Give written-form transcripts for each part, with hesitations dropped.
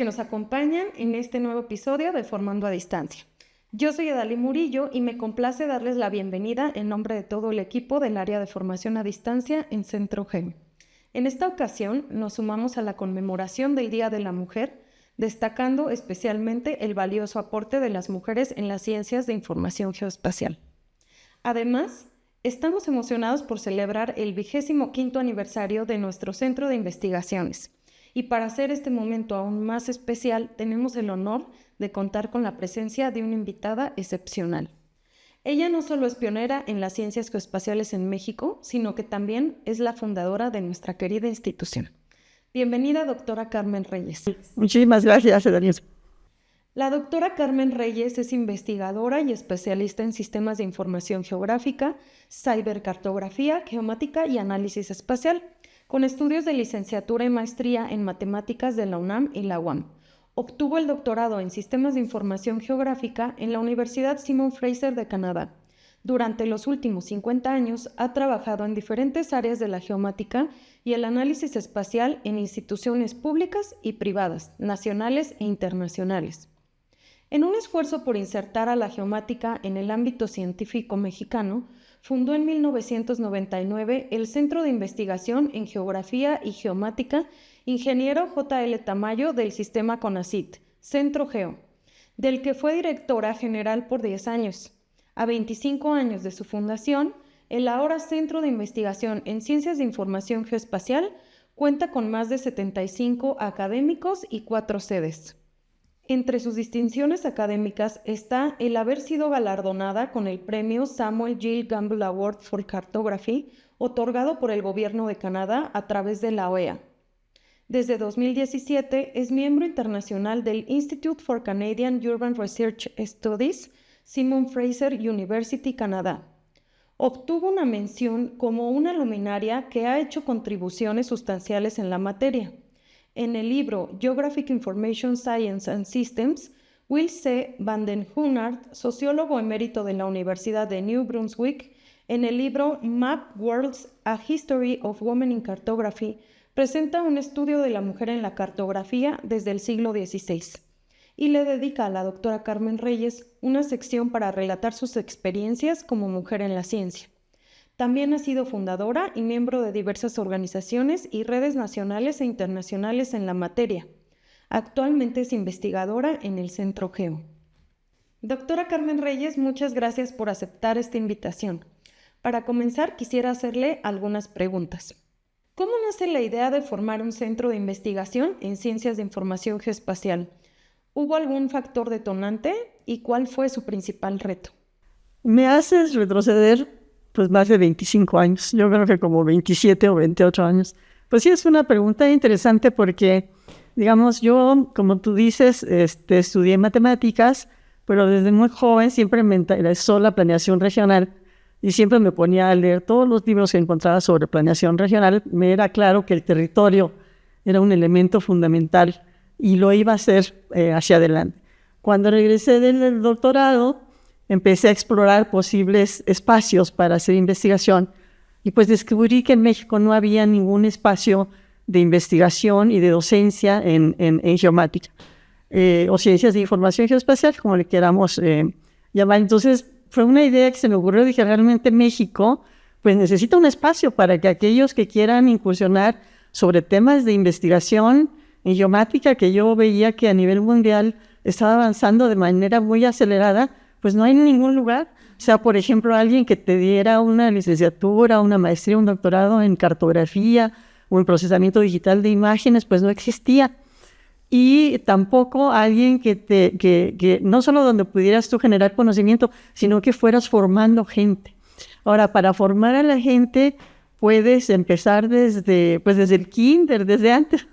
nos acompañan en este nuevo episodio de Formando a Distancia. Yo soy Edalí Murillo y me complace darles la bienvenida en nombre de todo el equipo del área de formación a distancia en Centro Geo. En esta ocasión nos sumamos a la conmemoración del Día de la Mujer, destacando especialmente el valioso aporte de las mujeres en las ciencias de información geoespacial. Además, estamos emocionados por celebrar el 25º aniversario de nuestro centro de investigaciones. Y para hacer este momento aún más especial, tenemos el honor de contar con la presencia de una invitada excepcional. Ella no solo es pionera en las ciencias geoespaciales en México, sino que también es la fundadora de nuestra querida institución. Bienvenida, doctora Carmen Reyes. Muchísimas gracias, Daniel. La doctora Carmen Reyes es investigadora y especialista en sistemas de información geográfica, cibercartografía, geomática y análisis espacial, con estudios de licenciatura y maestría en matemáticas de la UNAM y la UAM. Obtuvo el doctorado en sistemas de información geográfica en la Universidad Simon Fraser de Canadá. Durante los últimos 50 años ha trabajado en diferentes áreas de la geomática y el análisis espacial en instituciones públicas y privadas, nacionales e internacionales. En un esfuerzo por insertar a la geomática en el ámbito científico mexicano, fundó en 1999 el Centro de Investigación en Geografía y Geomática Ingeniero J.L. Tamayo del Sistema CONACYT, Centro Geo, del que fue directora general por 10 años. A 25 años de su fundación, el ahora Centro de Investigación en Ciencias de Información Geoespacial cuenta con más de 75 académicos y 4 sedes. Entre sus distinciones académicas está el haber sido galardonada con el premio Samuel Gill Gamble Award for Cartography, otorgado por el Gobierno de Canadá a través de la OEA. Desde 2017 es miembro internacional del Institute for Canadian Urban Research Studies, Simon Fraser University, Canadá. Obtuvo una mención como una luminaria que ha hecho contribuciones sustanciales en la materia. En el libro Geographic Information Science and Systems, Will C. van den Hunart, sociólogo emérito de la Universidad de New Brunswick, en el libro Map Worlds, A History of Women in Cartography, presenta un estudio de la mujer en la cartografía desde el siglo XVI y le dedica a la doctora Carmen Reyes una sección para relatar sus experiencias como mujer en la ciencia. También ha sido fundadora y miembro de diversas organizaciones y redes nacionales e internacionales en la materia. Actualmente es investigadora en el Centro Geo. Doctora Carmen Reyes, muchas gracias por aceptar esta invitación. Para comenzar, quisiera hacerle algunas preguntas. ¿Cómo nace la idea de formar un centro de investigación en ciencias de información geoespacial? ¿Hubo algún factor detonante y cuál fue su principal reto? Me haces retroceder pues más de 25 años, yo creo que como 27 o 28 años. Pues sí, es una pregunta interesante porque, digamos, yo, como tú dices, estudié matemáticas, pero desde muy joven siempre me interesó la planeación regional y siempre me ponía a leer todos los libros que encontraba sobre planeación regional. Me era claro que el territorio era un elemento fundamental y lo iba a hacer hacia adelante. Cuando regresé del doctorado, empecé a explorar posibles espacios para hacer investigación y pues descubrí que en México no había ningún espacio de investigación y de docencia en geomática o ciencias de información geoespacial, como le queramos llamar. Entonces fue una idea que se me ocurrió, dije, realmente México pues necesita un espacio para que aquellos que quieran incursionar sobre temas de investigación en geomática, que yo veía que a nivel mundial estaba avanzando de manera muy acelerada, pues no hay ningún lugar. O sea, por ejemplo, alguien que te diera una licenciatura, una maestría, un doctorado en cartografía o en procesamiento digital de imágenes, pues no existía. Y tampoco alguien que no solo donde pudieras tú generar conocimiento, sino que fueras formando gente. Ahora, para formar a la gente puedes empezar desde el kinder, desde antes.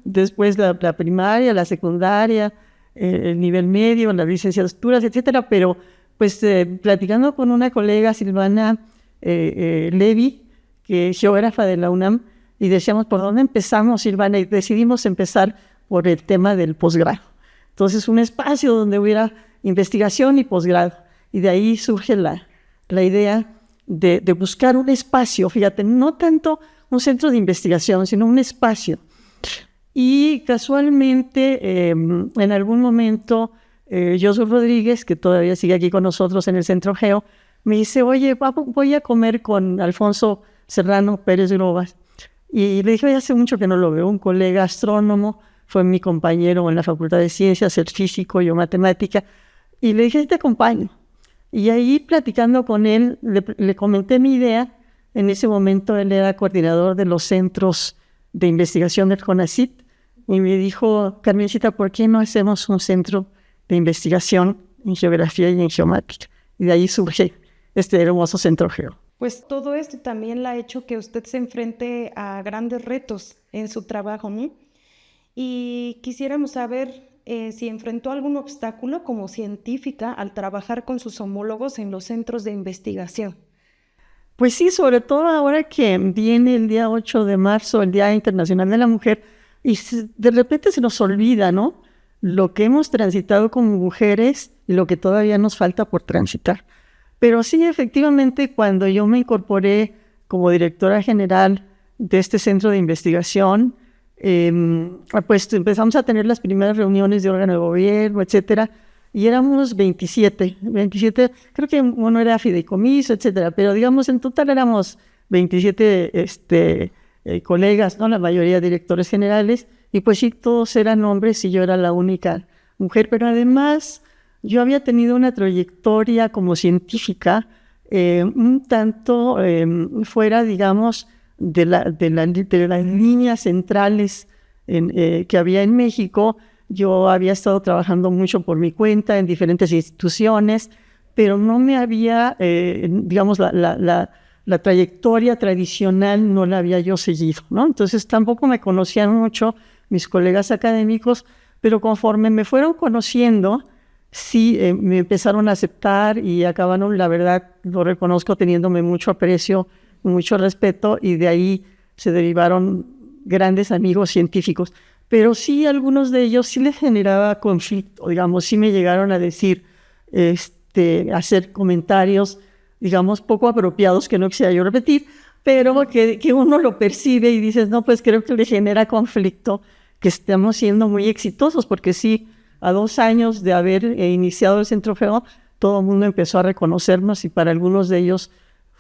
Después la primaria, la secundaria, el nivel medio, las licenciaturas, etcétera, pero pues platicando con una colega, Silvana Levy, que es geógrafa de la UNAM, y decíamos, ¿por dónde empezamos, Silvana? Y decidimos empezar por el tema del posgrado. Entonces, un espacio donde hubiera investigación y posgrado, y de ahí surge la idea de buscar un espacio, fíjate, no tanto un centro de investigación, sino un espacio Y casualmente, en algún momento, Josu Rodríguez, que todavía sigue aquí con nosotros en el Centro Geo, me dice, oye, voy a comer con Alfonso Serrano Pérez Grobas. Y le dije, oye, hace mucho que no lo veo, un colega astrónomo, fue mi compañero en la Facultad de Ciencias, el físico, yo matemática, y le dije, te acompaño. Y ahí, platicando con él, le comenté mi idea. En ese momento él era coordinador de los centros de investigación del CONACYT, y me dijo, Carmencita, ¿por qué no hacemos un centro de investigación en geografía y en geomática? Y de ahí surge este hermoso Centro Geo. Pues todo esto también le ha hecho que usted se enfrente a grandes retos en su trabajo, ¿no? Y quisiéramos saber si enfrentó algún obstáculo como científica al trabajar con sus homólogos en los centros de investigación. Pues sí, sobre todo ahora que viene el día 8 de marzo, el Día Internacional de la Mujer, y de repente se nos olvida, ¿no? Lo que hemos transitado como mujeres y lo que todavía nos falta por transitar. Pero sí, efectivamente, cuando yo me incorporé como directora general de este centro de investigación, pues empezamos a tener las primeras reuniones de órgano de gobierno, etcétera, y éramos 27, creo que uno era fideicomiso, etcétera, pero digamos en total éramos 27 colegas, ¿no? La mayoría directores generales, y pues sí, todos eran hombres y yo era la única mujer, pero además yo había tenido una trayectoria como científica un tanto fuera, digamos, de las líneas centrales que había en México. Yo había estado trabajando mucho por mi cuenta en diferentes instituciones, pero no me había, digamos, la trayectoria tradicional no la había yo seguido, ¿no? Entonces tampoco me conocían mucho mis colegas académicos, pero conforme me fueron conociendo, sí me empezaron a aceptar y acabaron, la verdad, lo reconozco, teniéndome mucho aprecio, mucho respeto, y de ahí se derivaron grandes amigos científicos. Pero sí, algunos de ellos sí les generaba conflicto, digamos, sí me llegaron a decir, hacer comentarios, digamos, poco apropiados, que no quisiera yo repetir, pero que uno lo percibe y dices, no, pues creo que le genera conflicto que estemos siendo muy exitosos, porque sí, a 2 años de haber iniciado el Centro Geo, todo el mundo empezó a reconocernos y para algunos de ellos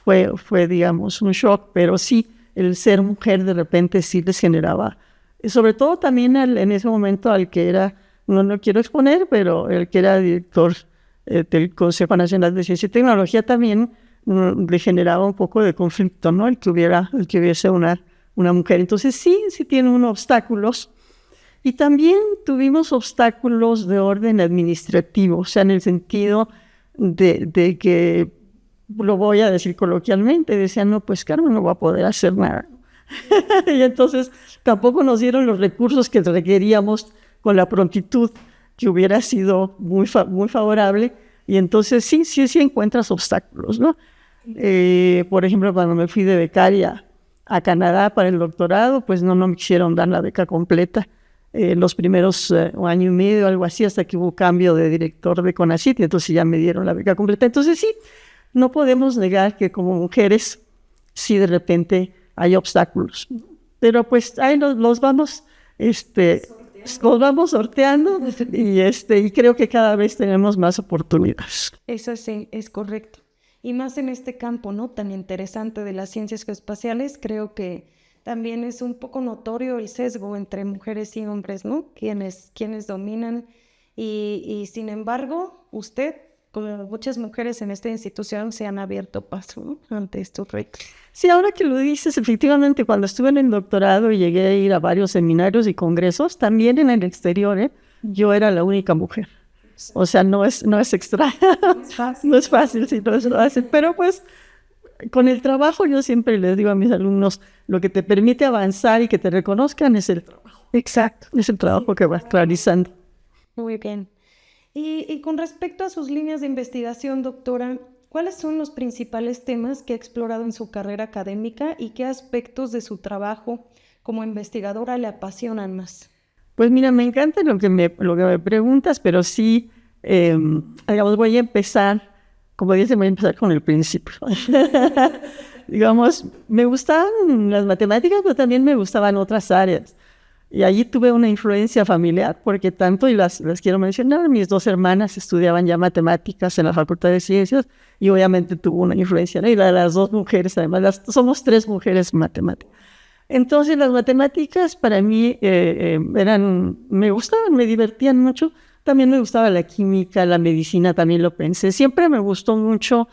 fue, digamos, un shock, pero sí, el ser mujer de repente sí les generaba, sobre todo también en ese momento al que era, no quiero exponer, pero el que era director del Consejo Nacional de Ciencia y Tecnología también le generaba un poco de conflicto, ¿no? El que hubiese una mujer. Entonces sí tiene unos obstáculos. Y también tuvimos obstáculos de orden administrativo, o sea, en el sentido de que, lo voy a decir coloquialmente, decían, no, pues Carmen no va a poder hacer nada. Y entonces tampoco nos dieron los recursos que requeríamos con la prontitud que hubiera sido muy favorable. Y entonces sí encuentras obstáculos, ¿no? Por ejemplo, cuando me fui de becaria a Canadá para el doctorado, pues no me quisieron dar la beca completa. Los primeros 1 año y medio, algo así, hasta que hubo cambio de director de CONACYT, y entonces ya me dieron la beca completa. Entonces sí, no podemos negar que como mujeres, sí de repente hay obstáculos. Pero pues ahí los vamos sorteando y creo que cada vez tenemos más oportunidades. Eso sí, es correcto. Y más en este campo, ¿no?, tan interesante de las ciencias geoespaciales, creo que también es un poco notorio el sesgo entre mujeres y hombres, ¿no? Quienes dominan y sin embargo, usted, como muchas mujeres en esta institución, se han abierto paso, ¿no?, ante estos retos. Sí, ahora que lo dices, efectivamente, cuando estuve en el doctorado y llegué a ir a varios seminarios y congresos, también en el exterior, yo era la única mujer. O sea, no es extraño, no es fácil, sí, no es fácil, pero pues con el trabajo yo siempre les digo a mis alumnos, lo que te permite avanzar y que te reconozcan es el trabajo. Exacto. Es el trabajo que vas realizando. Muy bien. Y con respecto a sus líneas de investigación, doctora, ¿cuáles son los principales temas que ha explorado en su carrera académica y qué aspectos de su trabajo como investigadora le apasionan más? Pues mira, me encanta lo que me preguntas, pero sí, digamos, voy a empezar con el principio. Digamos, me gustaban las matemáticas, pero también me gustaban otras áreas. Y allí tuve una influencia familiar, porque tanto, y las quiero mencionar, mis 2 hermanas estudiaban ya matemáticas en la Facultad de Ciencias, y obviamente tuvo una influencia, ¿no? Y las 2 mujeres, además, somos 3 mujeres matemáticas. Entonces las matemáticas para mí me gustaban, me divertían mucho. También me gustaba la química, la medicina, también lo pensé. Siempre me gustó mucho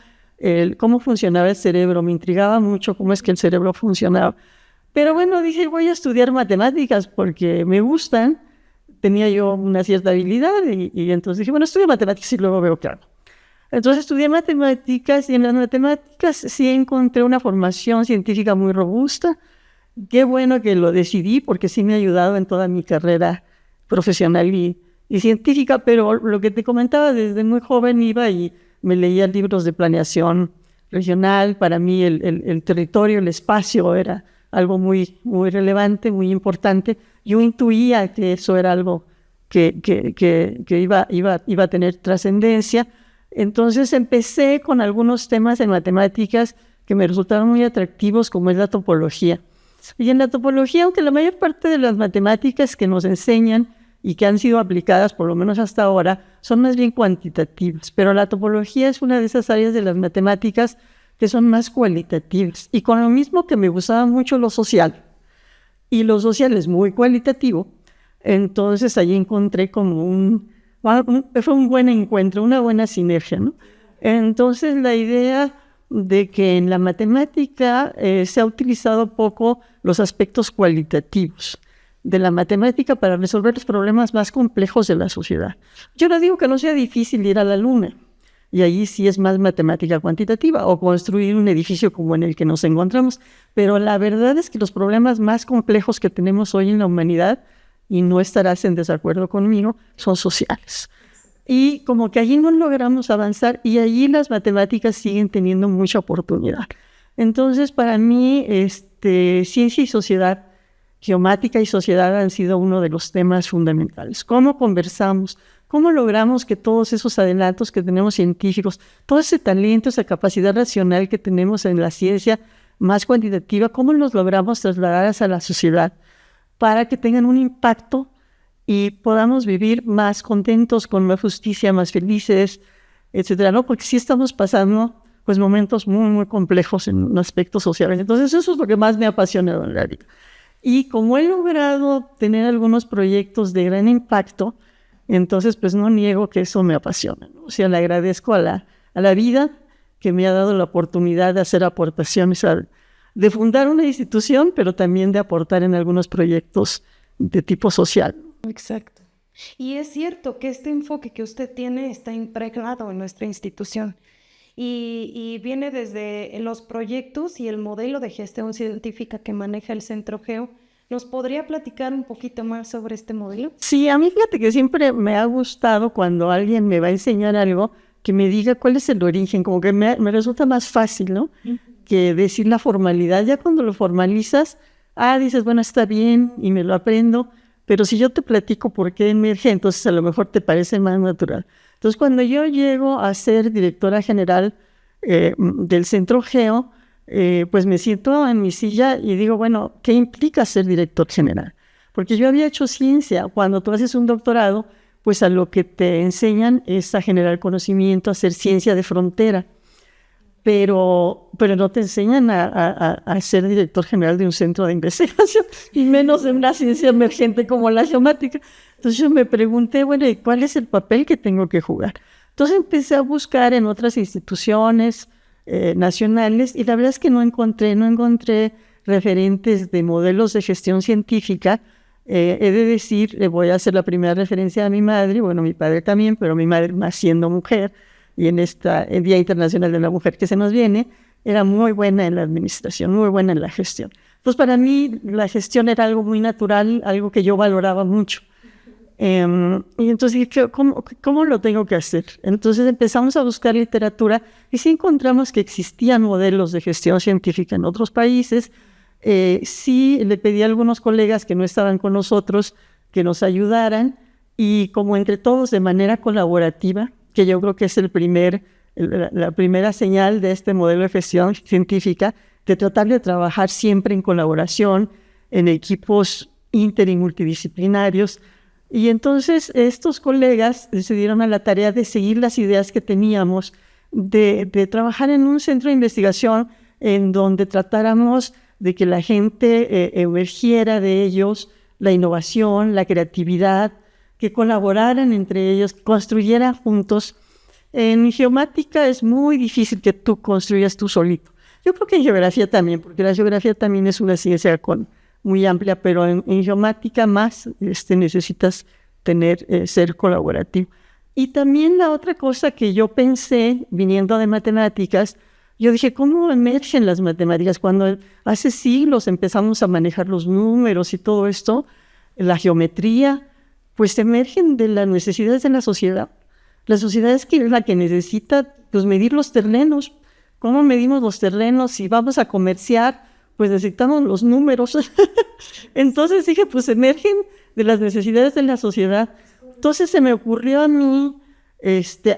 cómo funcionaba el cerebro, me intrigaba mucho cómo es que el cerebro funcionaba. Pero bueno, dije, voy a estudiar matemáticas porque me gustan. Tenía yo una cierta habilidad y entonces dije, bueno, estudio matemáticas y luego veo qué hago. Entonces estudié matemáticas y en las matemáticas sí encontré una formación científica muy robusta. Qué bueno que lo decidí porque sí me ha ayudado en toda mi carrera profesional y científica, pero lo que te comentaba, desde muy joven iba y me leía libros de planeación regional. Para mí el territorio, el espacio era algo muy, muy relevante, muy importante. Yo intuía que eso era algo que iba a tener trascendencia. Entonces empecé con algunos temas en matemáticas que me resultaron muy atractivos, como es la topología. Y en la topología, aunque la mayor parte de las matemáticas que nos enseñan y que han sido aplicadas, por lo menos hasta ahora, son más bien cuantitativas, pero la topología es una de esas áreas de las matemáticas que son más cualitativas. Y con lo mismo que me gustaba mucho lo social, y lo social es muy cualitativo, entonces allí encontré como fue un buen encuentro, una buena sinergia, ¿no? Entonces la idea de que en la matemática se ha utilizado poco los aspectos cualitativos de la matemática para resolver los problemas más complejos de la sociedad. Yo no digo que no sea difícil ir a la luna, y allí sí es más matemática cuantitativa, o construir un edificio como en el que nos encontramos, pero la verdad es que los problemas más complejos que tenemos hoy en la humanidad, y no estarás en desacuerdo conmigo, son sociales. Y como que allí no logramos avanzar, y allí las matemáticas siguen teniendo mucha oportunidad. Entonces, para mí, ciencia y sociedad, geomática y sociedad han sido uno de los temas fundamentales. ¿Cómo conversamos? ¿Cómo logramos que todos esos adelantos que tenemos científicos, todo ese talento, esa capacidad racional que tenemos en la ciencia más cuantitativa, cómo los logramos trasladar hacia la sociedad para que tengan un impacto y podamos vivir más contentos, con más justicia, más felices, etcétera, ¿no? Porque sí estamos pasando pues momentos muy, muy complejos en aspectos sociales. Entonces eso es lo que más me ha apasionado en la vida. Y como he logrado tener algunos proyectos de gran impacto, entonces pues no niego que eso me apasiona, ¿no? O sea, le agradezco a la vida que me ha dado la oportunidad de hacer aportaciones, de fundar una institución, pero también de aportar en algunos proyectos de tipo social. Exacto. Y es cierto que este enfoque que usted tiene está impregnado en nuestra institución y viene desde los proyectos y el modelo de gestión científica que maneja el Centro Geo. ¿Nos podría platicar un poquito más sobre este modelo? Sí, a mí fíjate que siempre me ha gustado cuando alguien me va a enseñar algo, que me diga cuál es el origen, como que me resulta más fácil, ¿no? Que decir la formalidad. Ya cuando lo formalizas, dices, bueno, está bien y me lo aprendo, pero si yo te platico por qué emerge, entonces a lo mejor te parece más natural. Entonces, cuando yo llego a ser directora general del Centro Geo, pues me siento en mi silla y digo, bueno, ¿qué implica ser director general? Porque yo había hecho ciencia. Cuando tú haces un doctorado, pues a lo que te enseñan es a generar conocimiento, a hacer ciencia de frontera. Pero no te enseñan a ser director general de un centro de investigación, y menos de una ciencia emergente como la geomática. Entonces yo me pregunté, bueno, ¿y cuál es el papel que tengo que jugar? Entonces empecé a buscar en otras instituciones nacionales, y la verdad es que no encontré referentes de modelos de gestión científica. He de decir, le voy a hacer la primera referencia a mi madre, bueno, mi padre también, pero mi madre, más siendo mujer, y en el Día Internacional de la Mujer que se nos viene, era muy buena en la administración, muy buena en la gestión. Entonces, para mí, la gestión era algo muy natural, algo que yo valoraba mucho. Y entonces dije, ¿cómo lo tengo que hacer? Entonces empezamos a buscar literatura y sí encontramos que existían modelos de gestión científica en otros países. Sí le pedí a algunos colegas que no estaban con nosotros que nos ayudaran, y como entre todos de manera colaborativa, que yo creo que es la primera señal de este modelo de gestión científica, de tratar de trabajar siempre en colaboración, en equipos inter y multidisciplinarios. Y entonces estos colegas se dieron a la tarea de seguir las ideas que teníamos, de trabajar en un centro de investigación en donde tratáramos de que la gente emergiera de ellos la innovación, la creatividad, que colaboraran entre ellos, construyeran juntos. En geomática es muy difícil que tú construyas tú solito. Yo creo que en geografía también, porque la geografía también es una ciencia muy amplia, pero en geomática más necesitas ser colaborativo. Y también la otra cosa que yo pensé, viniendo de matemáticas, yo dije, ¿cómo emergen las matemáticas? Cuando hace siglos empezamos a manejar los números y todo esto, la geometría, pues emergen de las necesidades de la sociedad. La sociedad es la que necesita pues, medir los terrenos. ¿Cómo medimos los terrenos? Si vamos a comerciar, pues necesitamos los números. Entonces dije, pues emergen de las necesidades de la sociedad. Entonces se me ocurrió a mí,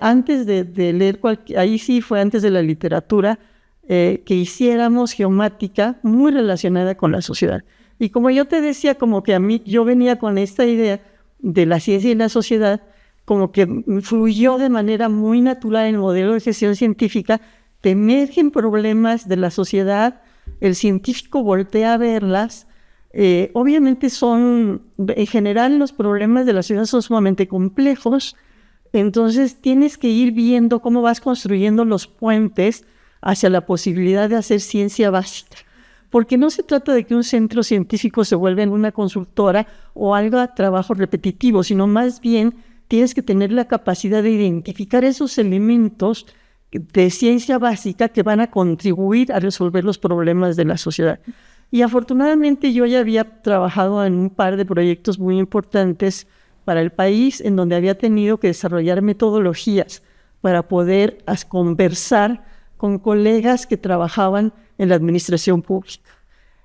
antes de leer, ahí sí fue antes de la literatura, que hiciéramos geomática muy relacionada con la sociedad. Y como yo te decía, como que a mí, yo venía con esta idea de la ciencia y la sociedad, como que fluyó de manera muy natural en el modelo de gestión científica, te emergen problemas de la sociedad, el científico voltea a verlas. Obviamente en general los problemas de la sociedad son sumamente complejos, entonces tienes que ir viendo cómo vas construyendo los puentes hacia la posibilidad de hacer ciencia básica. Porque no se trata de que un centro científico se vuelva en una consultora o haga trabajo repetitivo, sino más bien tienes que tener la capacidad de identificar esos elementos de ciencia básica que van a contribuir a resolver los problemas de la sociedad. Y afortunadamente yo ya había trabajado en un par de proyectos muy importantes para el país, en donde había tenido que desarrollar metodologías para poder conversar con colegas que trabajaban en la administración pública.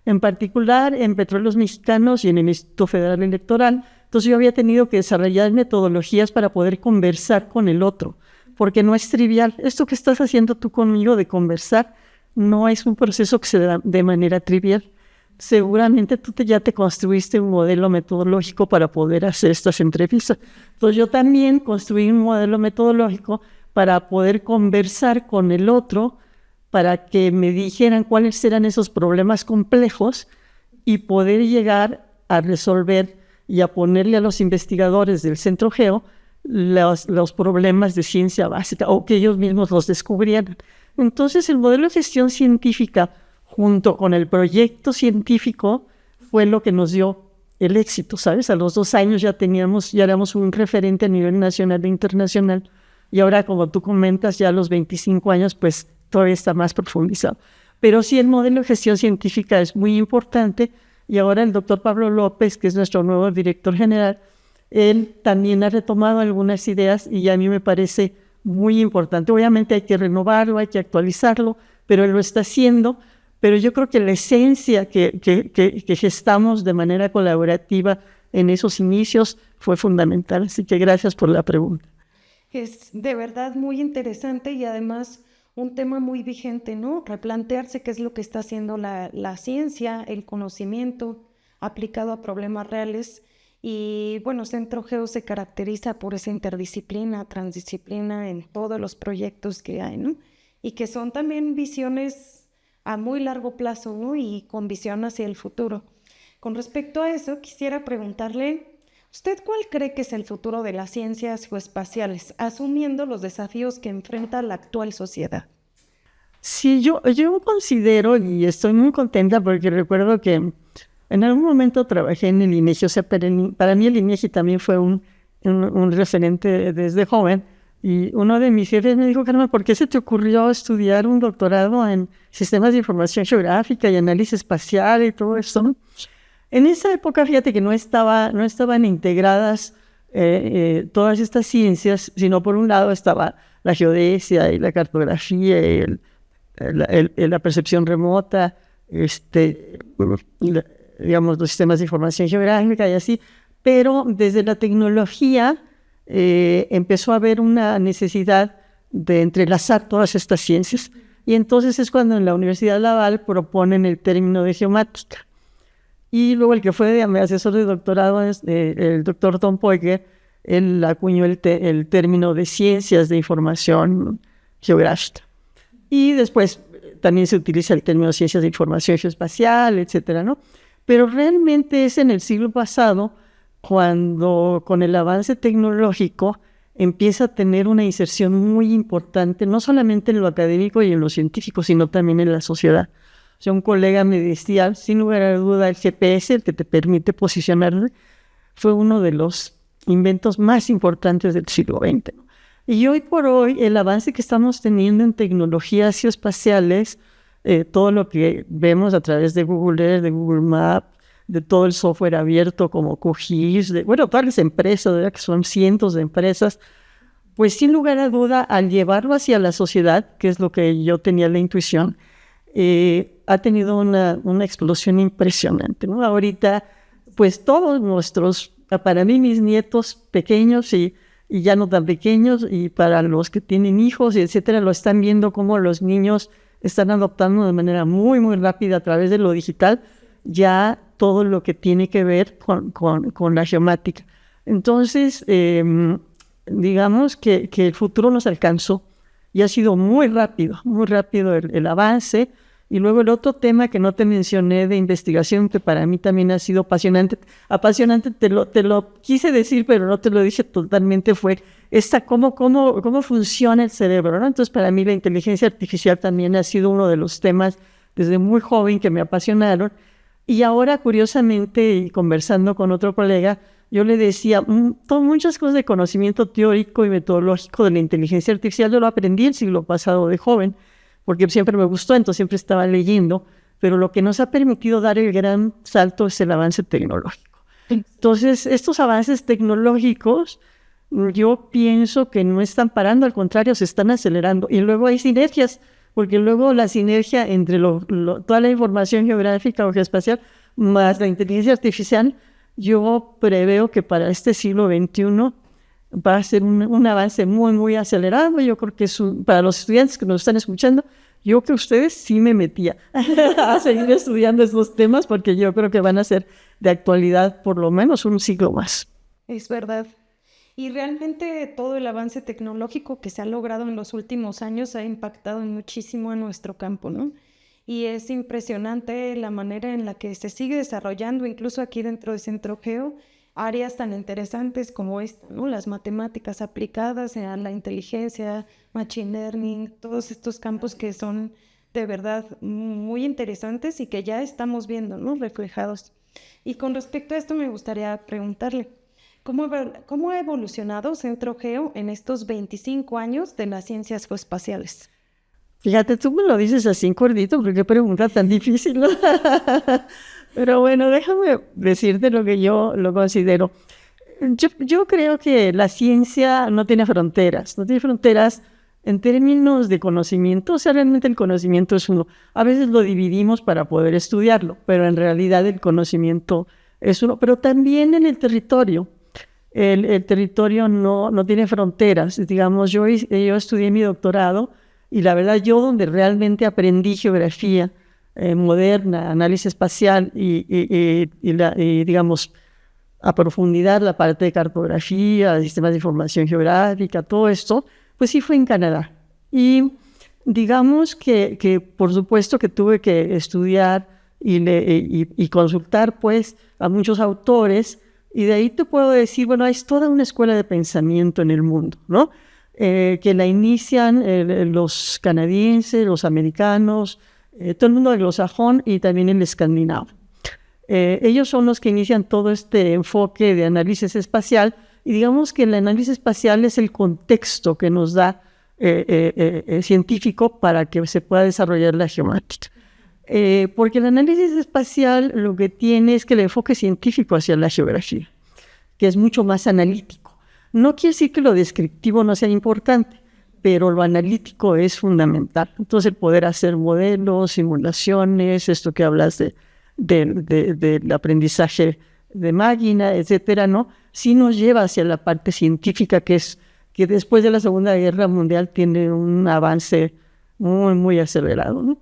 En particular, en Petróleos Mexicanos y en el Instituto Federal Electoral. Entonces yo había tenido que desarrollar metodologías para poder conversar con el otro, porque no es trivial. Esto que estás haciendo tú conmigo de conversar no es un proceso que se da de manera trivial. Seguramente tú ya te construiste un modelo metodológico para poder hacer estas entrevistas. Entonces yo también construí un modelo metodológico para poder conversar con el otro, para que me dijeran cuáles eran esos problemas complejos y poder llegar a resolver y a ponerle a los investigadores del Centro Geo los problemas de ciencia básica o que ellos mismos los descubrieran. Entonces el modelo de gestión científica junto con el proyecto científico fue lo que nos dio el éxito, ¿sabes? A los 2 años ya éramos un referente a nivel nacional e internacional, y ahora, como tú comentas, ya a los 25 años, pues todavía está más profundizado. Pero sí, el modelo de gestión científica es muy importante, y ahora el doctor Pablo López, que es nuestro nuevo director general, él también ha retomado algunas ideas y a mí me parece muy importante. Obviamente hay que renovarlo, hay que actualizarlo, pero él lo está haciendo. Pero yo creo que la esencia que gestamos de manera colaborativa en esos inicios fue fundamental. Así que gracias por la pregunta. Es de verdad muy interesante y además un tema muy vigente, ¿no? Replantearse qué es lo que está haciendo la ciencia, el conocimiento aplicado a problemas reales. Y bueno, Centro Geo se caracteriza por esa interdisciplina, transdisciplina en todos los proyectos que hay, ¿no? Y que son también visiones a muy largo plazo, ¿no? Y con visión hacia el futuro. Con respecto a eso, quisiera preguntarle, ¿usted cuál cree que es el futuro de las ciencias geoespaciales, asumiendo los desafíos que enfrenta la actual sociedad? Sí, yo considero, y estoy muy contenta porque recuerdo que en algún momento trabajé en el INEGI, o sea, para mí el INEGI también fue un referente desde joven. Y uno de mis jefes me dijo, Carmen, ¿por qué se te ocurrió estudiar un doctorado en sistemas de información geográfica y análisis espacial y todo eso? En esa época, fíjate que no estaban integradas todas estas ciencias, sino por un lado estaba la geodesia y la cartografía y la percepción remota, digamos, los sistemas de información geográfica y así, pero desde la tecnología empezó a haber una necesidad de entrelazar todas estas ciencias, y entonces es cuando en la Universidad Laval proponen el término de geomática. Y luego el que fue mi asesor de doctorado es el doctor Tom Poiker. Él acuñó el término de ciencias de información geográfica. Y después también se utiliza el término ciencias de información geoespacial, etcétera, ¿no? Pero realmente es en el siglo pasado cuando con el avance tecnológico empieza a tener una inserción muy importante, no solamente en lo académico y en lo científico, sino también en la sociedad. O sea, un colega me decía, sin lugar a duda, el GPS, el que te permite posicionarte, fue uno de los inventos más importantes del siglo XX, ¿no? Y hoy por hoy, el avance que estamos teniendo en tecnologías geoespaciales, todo lo que vemos a través de Google Earth, de Google Maps, de todo el software abierto como QGIS, todas las empresas, ¿verdad? Que son cientos de empresas, pues sin lugar a duda, al llevarlo hacia la sociedad, que es lo que yo tenía la intuición, ha tenido una explosión impresionante, ¿no? Ahorita, pues todos nuestros, para mí mis nietos pequeños y ya no tan pequeños, y para los que tienen hijos, etcétera, lo están viendo como los niños están adoptando de manera muy, muy rápida a través de lo digital, ya todo lo que tiene que ver con la geomática. Entonces, digamos que el futuro nos alcanzó y ha sido muy rápido el avance. Y luego el otro tema que no te mencioné de investigación, que para mí también ha sido apasionante, te lo quise decir, pero no te lo dije totalmente, fue cómo funciona el cerebro, ¿no? Entonces, para mí la inteligencia artificial también ha sido uno de los temas desde muy joven que me apasionaron. Y ahora, curiosamente, y conversando con otro colega, yo le decía, muchas cosas de conocimiento teórico y metodológico de la inteligencia artificial yo lo aprendí el siglo pasado de joven, porque siempre me gustó, entonces siempre estaba leyendo, pero lo que nos ha permitido dar el gran salto es el avance tecnológico. Entonces, estos avances tecnológicos, yo pienso que no están parando, al contrario, se están acelerando. Y luego hay sinergias, porque luego la sinergia entre toda la información geográfica o geoespacial más la inteligencia artificial, yo preveo que para este siglo XXI va a ser un avance muy, muy acelerado. Yo creo que para los estudiantes que nos están escuchando, yo que ustedes sí me metía a seguir estudiando estos temas, porque yo creo que van a ser de actualidad por lo menos un siglo más. Es verdad. Y realmente todo el avance tecnológico que se ha logrado en los últimos años ha impactado muchísimo en nuestro campo, ¿no? Y es impresionante la manera en la que se sigue desarrollando, incluso aquí dentro de Centro Geo, áreas tan interesantes como esta, ¿no? Las matemáticas aplicadas a la inteligencia, machine learning, todos estos campos que son de verdad muy interesantes y que ya estamos viendo, ¿no? Reflejados. Y con respecto a esto me gustaría preguntarle, ¿cómo ha evolucionado Centro Geo en estos 25 años de las ciencias geoespaciales? Fíjate, tú me lo dices así en cortito, porque qué pregunta tan difícil, ¿no? Pero bueno, déjame decirte lo que yo lo considero. Yo creo que la ciencia no tiene fronteras en términos de conocimiento. O sea, realmente el conocimiento es uno. A veces lo dividimos para poder estudiarlo, pero en realidad el conocimiento es uno. Pero también en el territorio. El territorio no tiene fronteras. Digamos, yo estudié mi doctorado y la verdad yo donde realmente aprendí geografía moderna, análisis espacial y digamos, a profundidad la parte de cartografía, sistemas de información geográfica, todo esto, pues sí fue en Canadá. Y digamos que por supuesto que tuve que estudiar y consultar pues a muchos autores, y de ahí te puedo decir, bueno, es toda una escuela de pensamiento en el mundo, ¿no? Que la inician los canadienses, los americanos, todo el mundo anglosajón y también el escandinavo. Ellos son los que inician todo este enfoque de análisis espacial, y digamos que el análisis espacial es el contexto que nos da científico para que se pueda desarrollar la geomática. Porque el análisis espacial lo que tiene es que el enfoque científico hacia la geografía, que es mucho más analítico. No quiere decir que lo descriptivo no sea importante, pero lo analítico es fundamental. Entonces, el poder hacer modelos, simulaciones, esto que hablas del aprendizaje de máquina, etcétera, ¿no? Sí nos lleva hacia la parte científica, que después de la Segunda Guerra Mundial tiene un avance muy, muy acelerado, ¿no?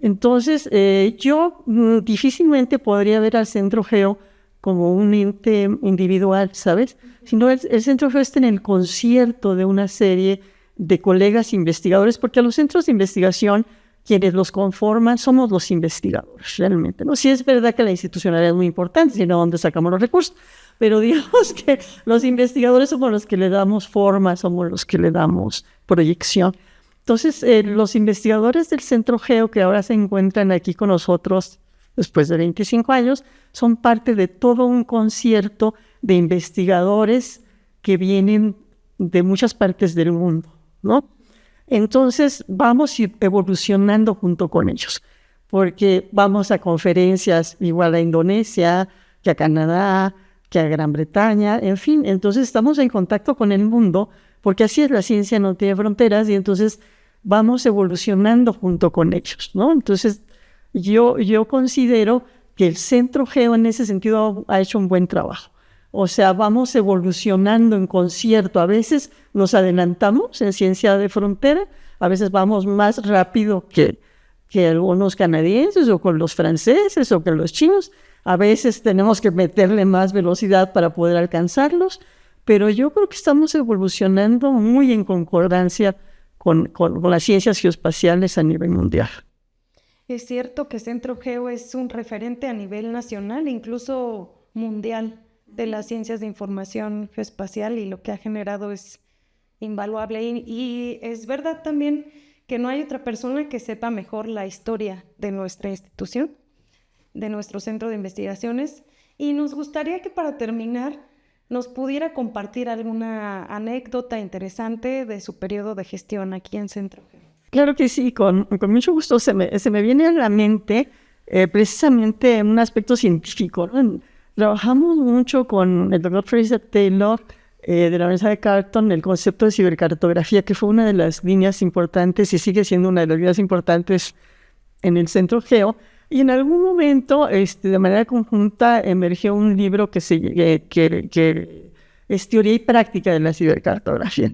Entonces, yo difícilmente podría ver al Centro Geo como un ente individual, ¿sabes? Sino el Centro Geo está en el concierto de una serie de colegas investigadores, porque a los centros de investigación, quienes los conforman somos los investigadores, realmente, ¿no? Sí es verdad que la institucionalidad es muy importante, sino dónde sacamos los recursos, pero digamos que los investigadores somos los que le damos forma, somos los que le damos proyección. Entonces, los investigadores del Centro Geo que ahora se encuentran aquí con nosotros después de 25 años, son parte de todo un concierto de investigadores que vienen de muchas partes del mundo, ¿no? Entonces, vamos evolucionando junto con ellos, porque vamos a conferencias igual a Indonesia, que a Canadá, que a Gran Bretaña, en fin. Entonces, estamos en contacto con el mundo, porque así es, la ciencia no tiene fronteras, y entonces vamos evolucionando junto con ellos, ¿no? Entonces, yo considero que el Centro Geo en ese sentido ha hecho un buen trabajo. O sea, vamos evolucionando en concierto. A veces nos adelantamos en ciencia de frontera, a veces vamos más rápido que algunos canadienses o con los franceses o con los chinos. A veces tenemos que meterle más velocidad para poder alcanzarlos, pero yo creo que estamos evolucionando muy en concordancia con las ciencias geoespaciales a nivel mundial. Es cierto que Centro Geo es un referente a nivel nacional, incluso mundial, de las ciencias de información geoespacial, y lo que ha generado es invaluable. Y es verdad también que no hay otra persona que sepa mejor la historia de nuestra institución, de nuestro centro de investigaciones. Y nos gustaría que para terminar nos pudiera compartir alguna anécdota interesante de su periodo de gestión aquí en Centro Geo. Claro que sí, con mucho gusto. Se me viene a la mente precisamente un aspecto científico, ¿no? Trabajamos mucho con el doctor Fraser Taylor de la Universidad de Carleton, el concepto de cibercartografía, que fue una de las líneas importantes y sigue siendo una de las líneas importantes en el Centro Geo. Y en algún momento, de manera conjunta, emergió un libro que es Teoría y Práctica de la Cibercartografía,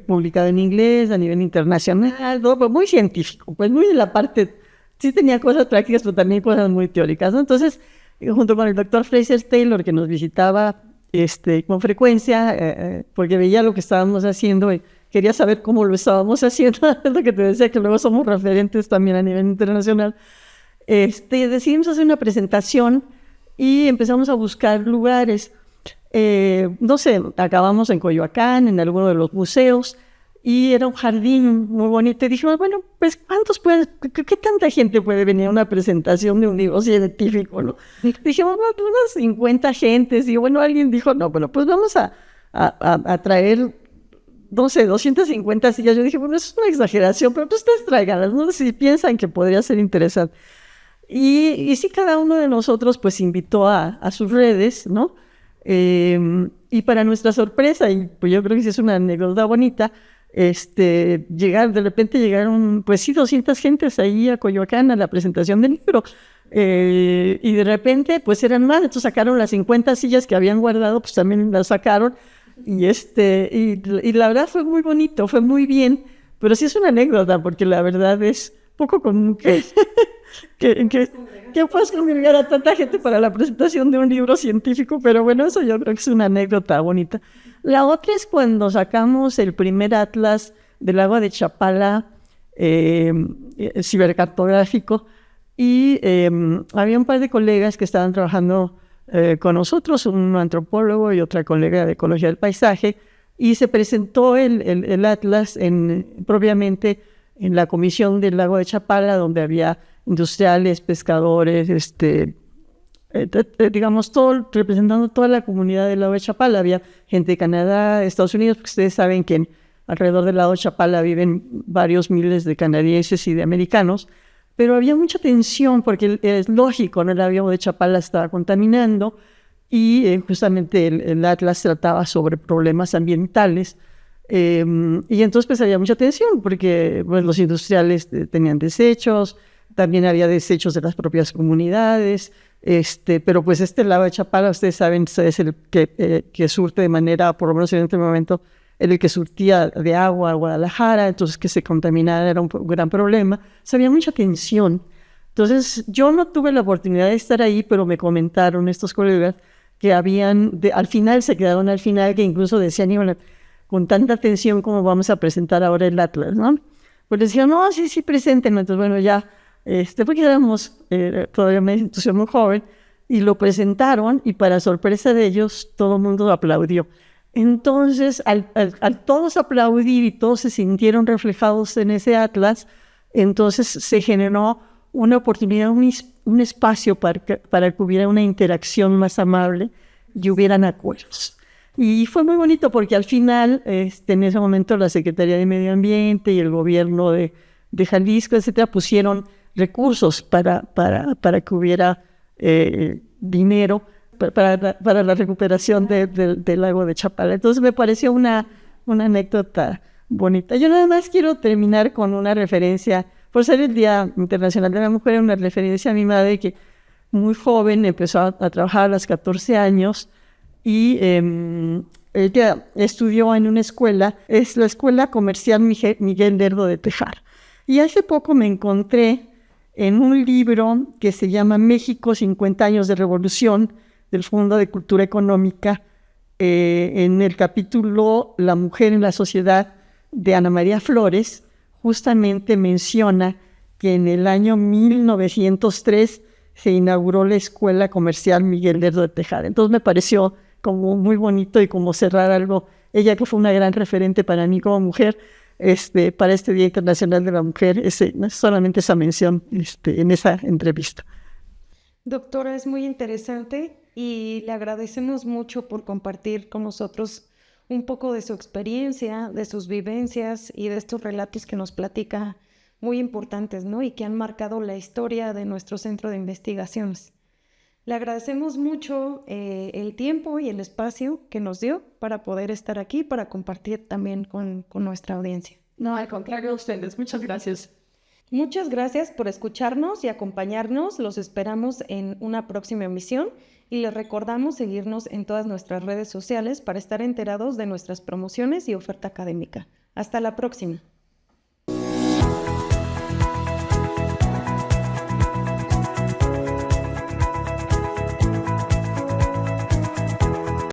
publicado en inglés a nivel internacional, todo, muy científico, pues muy de la parte, sí tenía cosas prácticas, pero también cosas muy teóricas, ¿no? Entonces, junto con el doctor Fraser Taylor, que nos visitaba con frecuencia, porque veía lo que estábamos haciendo y quería saber cómo lo estábamos haciendo, es lo que te decía, que luego somos referentes también a nivel internacional. Decidimos hacer una presentación y empezamos a buscar lugares. No sé, acabamos en Coyoacán, en alguno de los museos, y era un jardín muy bonito. Y dijimos, bueno, pues, ¿qué tanta gente puede venir a una presentación de un libro científico, no? Dijimos, bueno, unas 50 gentes. Y bueno, alguien dijo, no, bueno, pues vamos a traer, no sé, 250 sillas. Yo dije, bueno, es una exageración, pero pues ustedes tráiganlas, no sé si piensan que podría ser interesante. Y sí, cada uno de nosotros pues invitó a sus redes, ¿no? Y para nuestra sorpresa, y pues yo creo que sí es una anécdota bonita, de repente llegaron, pues sí, 200 gentes ahí a Coyoacán a la presentación del libro, y de repente pues eran más, entonces sacaron las 50 sillas que habían guardado, pues también las sacaron, y la verdad fue muy bonito, fue muy bien, pero sí es una anécdota, porque la verdad es poco común que puedas congregar a tanta gente para la presentación de un libro científico, pero bueno, eso yo creo que es una anécdota bonita. La otra es cuando sacamos el primer atlas del lago de Chapala, cibercartográfico, y había un par de colegas que estaban trabajando con nosotros, un antropólogo y otra colega de ecología del paisaje, y se presentó el atlas propiamente en la comisión del lago de Chapala, donde había industriales, pescadores, digamos, representando toda la comunidad del lago de Chapala. Había gente de Canadá, de Estados Unidos, porque ustedes saben que alrededor del lago de Chapala viven varios miles de canadienses y de americanos, pero había mucha tensión porque es lógico, ¿no? El lago de Chapala estaba contaminando y justamente el atlas trataba sobre problemas ambientales. Y entonces pues había mucha tensión porque pues, los industriales tenían desechos, también había desechos de las propias comunidades, pero pues lago de Chapala, ustedes saben, es el que surte de manera, por lo menos en este momento, era el que surtía de agua a Guadalajara, entonces que se contaminara era un gran problema. O sea, había mucha tensión. Entonces, yo no tuve la oportunidad de estar ahí, pero me comentaron estos colegas que al final se quedaron al final, que incluso decían, "Híjole, con tanta tensión como vamos a presentar ahora el Atlas, ¿no?". Pues decían, no, sí, preséntenlo. Entonces, bueno, ya, porque éramos todavía una institución muy joven, y lo presentaron, y para sorpresa de ellos, todo el mundo aplaudió. Entonces, al todos aplaudir y todos se sintieron reflejados en ese Atlas, entonces se generó una oportunidad, un espacio para que hubiera una interacción más amable y hubieran acuerdos. Y fue muy bonito porque al final, en ese momento, la Secretaría de Medio Ambiente y el gobierno de Jalisco, etcétera, pusieron recursos para que hubiera dinero para la recuperación del lago de Chapala. Entonces me pareció una anécdota bonita. Yo nada más quiero terminar con una referencia, por ser el Día Internacional de la Mujer, una referencia a mi madre, que muy joven empezó a trabajar a los 14 años y ella estudió en una escuela, es la Escuela Comercial Miguel Lerdo de Tejar. Y hace poco me encontré en un libro que se llama México, 50 años de revolución, del Fondo de Cultura Económica, en el capítulo La mujer en la sociedad, de Ana María Flores, justamente menciona que en el año 1903 se inauguró la Escuela Comercial Miguel Lerdo de Tejada. Entonces me pareció como muy bonito y como cerrar algo. Ella, que fue una gran referente para mí como mujer, para este Día Internacional de la Mujer, solamente esa mención en esa entrevista. Doctora, es muy interesante y le agradecemos mucho por compartir con nosotros un poco de su experiencia, de sus vivencias y de estos relatos que nos platica, muy importantes, ¿no? Y que han marcado la historia de nuestro centro de investigaciones. Le agradecemos mucho el tiempo y el espacio que nos dio para poder estar aquí, para compartir también con nuestra audiencia. No, al contrario, a ustedes. Muchas gracias. Muchas gracias por escucharnos y acompañarnos. Los esperamos en una próxima emisión y les recordamos seguirnos en todas nuestras redes sociales para estar enterados de nuestras promociones y oferta académica. Hasta la próxima.